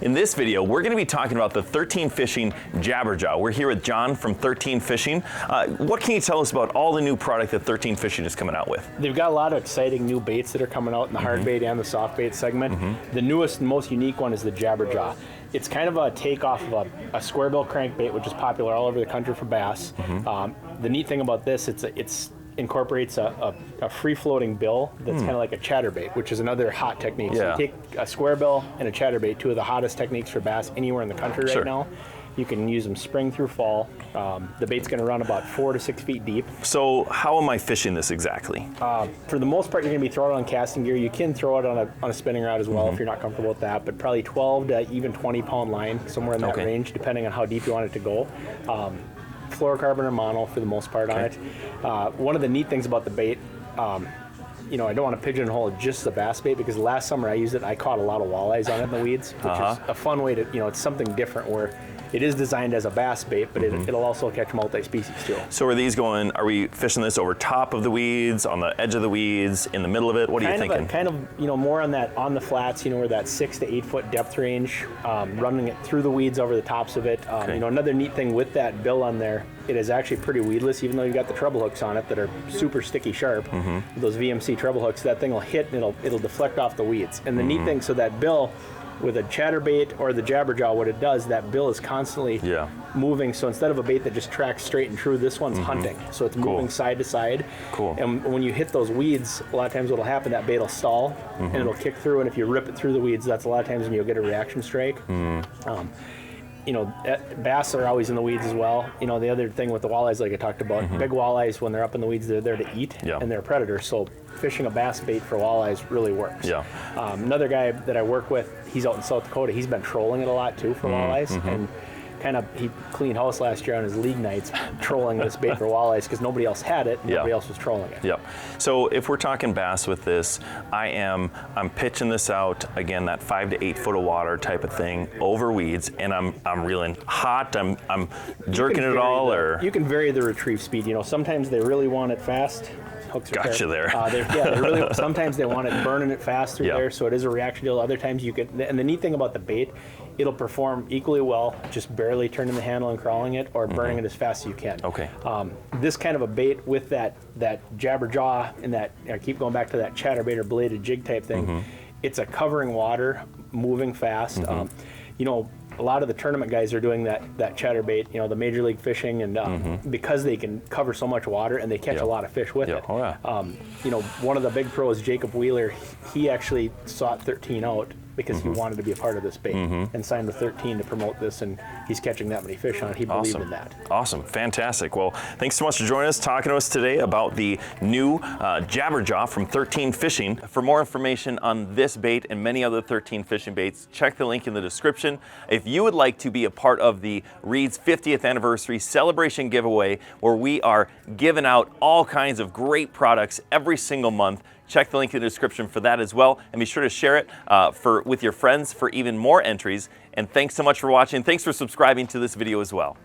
In this video, we're going to be talking about the 13 Fishing Jabberjaw. We're here with John from 13 Fishing. What can you tell us about all the new product that 13 Fishing is coming out with? They've got a lot of exciting new baits that are coming out in the hard bait and the soft bait segment. The newest and most unique one is the Jabberjaw. It's kind of a takeoff of a square bill crankbait, which is popular all over the country for bass. The neat thing about this, it's incorporates a free-floating bill that's kind of like a chatterbait, which is another hot technique. So you take a square bill and a chatterbait, two of the hottest techniques for bass anywhere in the country right now. You can use them spring through fall. The bait's going to run about 4 to 6 feet deep. So how am I fishing this exactly? For the most part, you're going to be throwing it on casting gear. You can throw it on a spinning rod as well if you're not comfortable with that, but probably 12 to even 20-pound line, somewhere in that range, depending on how deep you want it to go. Fluorocarbon or mono for the most part on it. One of the neat things about the bait, you know, I don't want to pigeonhole just the bass bait, because last summer I used it, I caught a lot of walleyes on it in the weeds, which is a fun way to, you know, it's something different where it is designed as a bass bait, but it'll also catch multi-species too. So are we fishing this over top of the weeds, on the edge of the weeds, in the middle of it? What are you thinking? Kind of, you know, more on the flats, you know, where that 6 to 8 foot depth range, running it through the weeds over the tops of it. You know, another neat thing with that bill on there, it is actually pretty weedless, even though you've got the treble hooks on it that are super sticky sharp. Those VMC treble hooks, that thing will hit and it'll deflect off the weeds. And the neat thing, so that bill, with a chatterbait or the Jabberjaw, what it does, that bill is constantly moving. So instead of a bait that just tracks straight and true, this one's hunting. So it's moving side to side. And when you hit those weeds, a lot of times what'll happen, that bait will stall and it'll kick through. And if you rip it through the weeds, that's a lot of times when you'll get a reaction strike. You know, bass are always in the weeds as well. You know, the other thing with the walleyes, like I talked about, big walleyes, when they're up in the weeds, they're there to eat, and they're predators. So fishing a bass bait for walleyes really works. Another guy that I work with, he's out in South Dakota. He's been trolling it a lot too for walleyes, and he cleaned house last year on his league nights trolling this bait for walleyes because nobody else had it and nobody else was trolling it. So if we're talking bass with this, I'm pitching this out, again, that 5 to 8 foot of water type of thing over weeds, and I'm reeling hot, I'm jerking it all, or you can vary the retrieve speed. You know, sometimes they really want it fast. Gotcha there. They really, sometimes they want it burning it fast through there, so it is a reaction deal. Other times you can, and the neat thing about the bait, it'll perform equally well just barely turning the handle and crawling it, or burning it as fast as you can. This kind of a bait with that Jabberjaw and that, I keep going back to that chatterbait or bladed jig type thing, it's a covering water, moving fast. You know, a lot of the tournament guys are doing that chatterbait, you know, the Major League Fishing, and because they can cover so much water and they catch a lot of fish with it. You know, one of the big pros, Jacob Wheeler, he actually sought 13 out because he wanted to be a part of this bait and signed with 13 to promote this, and he's catching that many fish on it. He believed in that. Awesome, fantastic. Well, thanks so much for joining us, talking to us today about the new Jabberjaw from 13 Fishing. For more information on this bait and many other 13 Fishing baits, check the link in the description. If you would like to be a part of the Reed's 50th anniversary celebration giveaway, where we are giving out all kinds of great products every single month, check the link in the description for that as well, and be sure to share it with your friends for even more entries. And thanks so much for watching. Thanks for subscribing to this video as well.